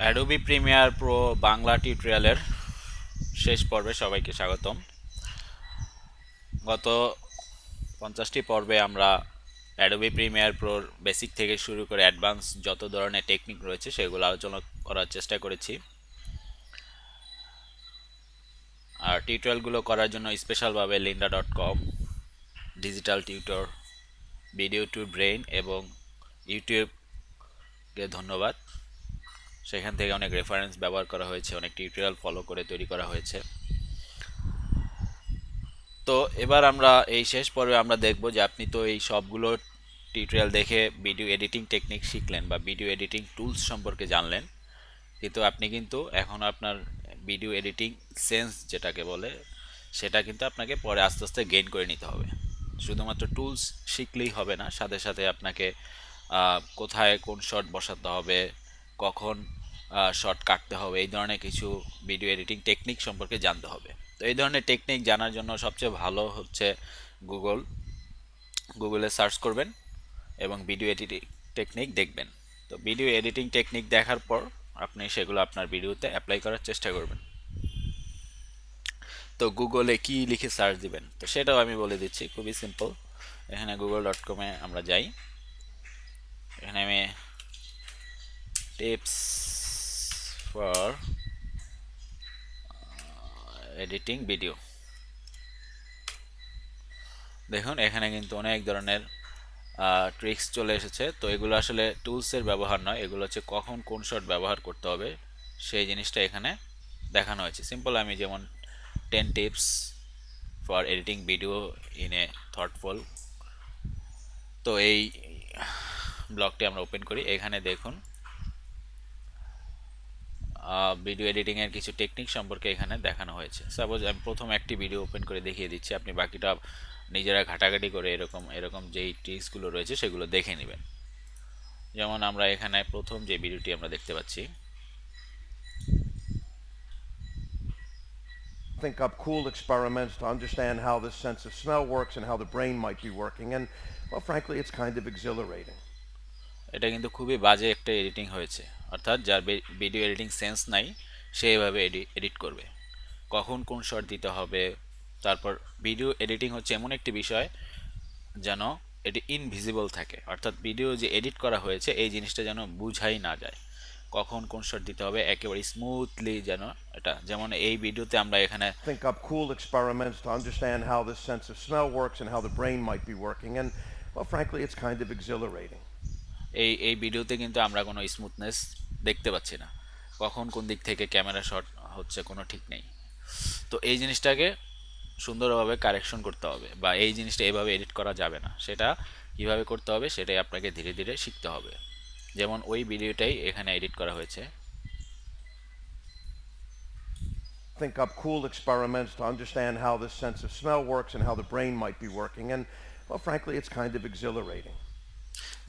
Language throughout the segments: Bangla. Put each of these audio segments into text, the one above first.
অ্যাডোবি প্রিমিয়ার প্রো বাংলা টিউটোরিয়ালের শেষ পর্বে সবাইকে স্বাগতম। গত 50টি পর্বে আমরা অ্যাডোবি প্রিমিয়ার প্রোর বেসিক থেকে শুরু করে অ্যাডভান্স যত ধরনের টেকনিক রয়েছে সেগুলো আলোচনা করার চেষ্টা করেছি। আর টিউটোরিয়ালগুলো করার জন্য স্পেশালভাবে linda.com, digital tutor, video to brain এবং ইউটিউবকে ধন্যবাদ। সেখান থেকে অনেক রেফারেন্স ব্যবহার করা হয়েছে, অনেক টিউটোরিয়াল ফলো করে তৈরি করা হয়েছে। তো এবার আমরা এই শেষ পর্বে আমরা দেখব যে আপনি তো এই সবগুলো টিউটোরিয়াল দেখে ভিডিও এডিটিং টেকনিক শিখলেন বা ভিডিও এডিটিং টুলস সম্পর্কে জানলেন, কিন্তু আপনি কিন্তু এখন আপনার ভিডিও এডিটিং সেন্স যেটাকে বলে সেটা কিন্তু আপনাকে পরে আস্তে আস্তে গেইন করে নিতে হবে। শুধুমাত্র টুলস শিখলেই হবে না, সাথে সাথে আপনাকে কোথায় কোন শট বসাতে হবে, কখন শট কাটতে হবে, এই ধরনের কিছু ভিডিও এডিটিং টেকনিক সম্পর্কে জানতে হবে। তো এই ধরনের টেকনিক জানার জন্য সবচেয়ে ভালো হচ্ছে গুগলে সার্চ করবেন এবং ভিডিও এডিটিং টেকনিক দেখবেন। তো ভিডিও এডিটিং টেকনিক দেখার পর আপনি সেগুলো আপনার ভিডিওতে অ্যাপ্লাই করার চেষ্টা করবেন। তো গুগলে কি লিখে সার্চ দিবেন তো সেটাও আমি বলে দিচ্ছি, খুবই সিম্পল। এখানে google.com-এ আমরা যাই। এখানে আমি টিপস ফর এডিটিং ভিডিও, দেখুন এখানে কিন্তু অনেক ধরনের ট্রিক্স চলে এসেছে। তো এগুলো আসলে টুলসের ব্যবহার নয়, এগুলো হচ্ছে কখন কোন শট ব্যবহার করতে হবে সেই জিনিসটা এখানে দেখানো হয়েছে। সিম্পল আমি যেমন 10 tips for editing video in a thoughtful, তো এই ব্লগটি আমরা ওপেন করি। এখানে দেখুন ভিডিও এডিটিংয়ের কিছু টেকনিক সম্পর্কে এখানে দেখানো হয়েছে। সাপোজ আমি প্রথম একটি ভিডিও ওপেন করে দেখিয়ে দিচ্ছি, আপনি বাকিটা নিজেরা ঘাটাঘাটি করে এরকম এরকম যেই ট্রিক্সগুলো রয়েছে সেগুলো দেখে নেবেন। যেমন আমরা এখানে প্রথম যে ভিডিওটি আমরা দেখতে পাচ্ছি, think up cool experiments to understand how this sense of smell works and how the brain might be working. And, well, frankly, it's kind of exhilarating. এটা কিন্তু খুবই বাজে একটা এডিটিং হয়েছে। অর্থাৎ যার ভিডিও এডিটিং সেন্স নাই সে এভাবে এডিট করবে, কখন কোন শট দিতে হবে। তারপর ভিডিও এডিটিং হচ্ছে এমন একটি বিষয় যেন এটি ইনভিজিবল থাকে, অর্থাৎ ভিডিও যে এডিট করা হয়েছে এই জিনিসটা যেন বুঝাই না যায়, কখন কোন শট দিতে হবে একেবারে স্মুথলি যেন এটা। যেমন এই ভিডিওতে আমরা এখানে Think up cool experiments to understand how this sense of smell works and how the brain might be working. And, well, frankly, it's kind of exhilarating. এই এই ভিডিওতে কিন্তু আমরা কোনো স্মুথনেস দেখতে পাচ্ছি না, কখন কোন দিক থেকে ক্যামেরা শট হচ্ছে কোনো ঠিক নেই। তো এই জিনিসটাকে সুন্দরভাবে কারেকশন করতে হবে, বা এই জিনিসটা এভাবে এডিট করা যাবে না, সেটা কিভাবে করতে হবে সেটাই আপনাকে ধীরে ধীরে শিখতে হবে। যেমন ওই ভিডিওটাই এখানে এডিট করা হয়েছে। Think up cool experiments to understand how this sense of smell works and how the brain might be working. And, well, frankly, it's kind of exhilarating.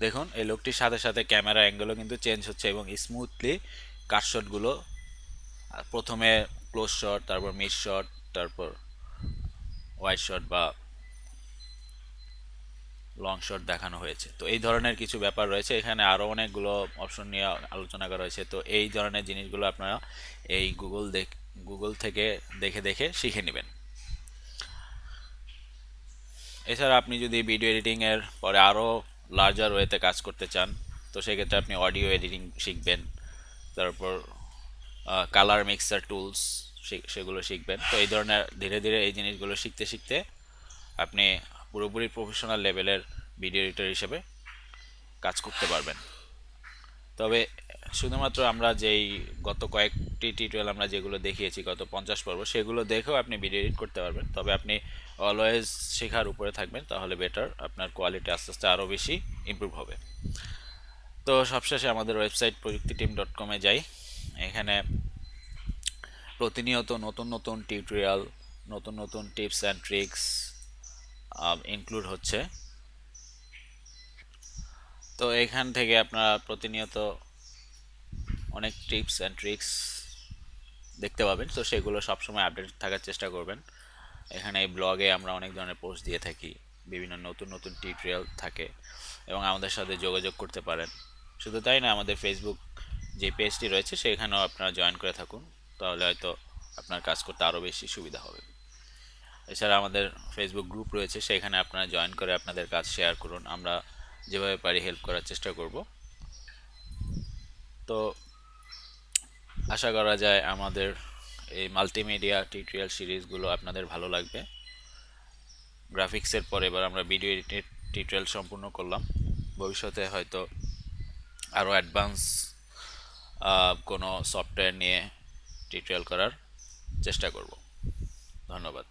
দেখুন এই লোকটির সাথে সাথে ক্যামেরা অ্যাঙ্গেলও কিন্তু চেঞ্জ হচ্ছে এবং স্মুথলি কাট শটগুলো প্রথমে ক্লোজ শট, তারপর মিড শট, তারপর ওয়াইড শট বা লং শট দেখানো হয়েছে। তো এই ধরনের কিছু ব্যাপার রয়েছে, এখানে আরও অনেকগুলো অপশন নিয়ে আলোচনা করা হয়েছে। তো এই ধরনের জিনিসগুলো আপনারা এই গুগল থেকে দেখে দেখে শিখে নেবেন। এছাড়া আপনি যদি ভিডিও এডিটিংয়ের পরে আরও লার্জার ওয়েতে কাজ করতে চান তো সেক্ষেত্রে আপনি অডিও এডিটিং শিখবেন, তারপর কালার মিক্সার টুলস সেগুলো শিখবেন। তো এই ধরনের ধীরে ধীরে এই জিনিসগুলো শিখতে শিখতে আপনি পুরোপুরি প্রফেশনাল লেভেলের ভিডিও এডিটর হিসেবে কাজ করতে পারবেন। তবে শুধুমাত্র আমরা যেই গত কয়েকটি টিউটোরিয়াল আমরা যেগুলো দেখিয়েছি গত 50 পর্ব, সেগুলো দেখেও আপনি ভিডিও এডিট করতে পারবেন। তবে আপনি অলওয়েজ শেখার উপরে থাকবেন, তাহলে বেটার, আপনার কোয়ালিটি আস্তে আস্তে আরও বেশি ইমপ্রুভ হবে। তো সবশেষে আমাদের ওয়েবসাইট প্রযুক্তিটিম.com-এ যাই। এখানে প্রতিনিয়ত নতুন নতুন টিউটোরিয়াল, নতুন নতুন টিপস অ্যান্ড ট্রিক্স ইনক্লুড হচ্ছে। তো এখান থেকে আপনারা প্রতিনিয়ত অনেক টিপস অ্যান্ড ট্রিক্স দেখতে পাবেন, তো সেগুলো সবসময় আপডেট থাকার চেষ্টা করবেন। এখানে এই ব্লগে আমরা অনেক ধরনের পোস্ট দিয়ে থাকি, বিভিন্ন নতুন নতুন টিউটোরিয়াল থাকে এবং আমাদের সাথে যোগাযোগ করতে পারেন। শুধু তাই না, আমাদের ফেসবুক যে পেজটি রয়েছে সেখানেও আপনারা জয়েন করে থাকুন, তাহলে হয়তো আপনার কাজ করতে আরও বেশি সুবিধা হবে। এছাড়া আমাদের ফেসবুক গ্রুপ রয়েছে, সেখানে আপনারা জয়েন করে আপনাদের কাজ শেয়ার করুন, আমরা যেভাবে পারি হেল্প করার চেষ্টা করব। তো আশা করা যায় আমাদের এই মাল্টিমিডিয়া টিউটোরিয়াল সিরিজগুলো আপনাদের ভালো লাগবে। গ্রাফিক্সের পরে এবার আমরা ভিডিও এডিটের টিউটোরিয়াল সম্পূর্ণ করলাম। ভবিষ্যতে হয়তো আরও অ্যাডভান্স কোনো সফটওয়্যার নিয়ে টিউটোরিয়াল করার চেষ্টা করব। ধন্যবাদ।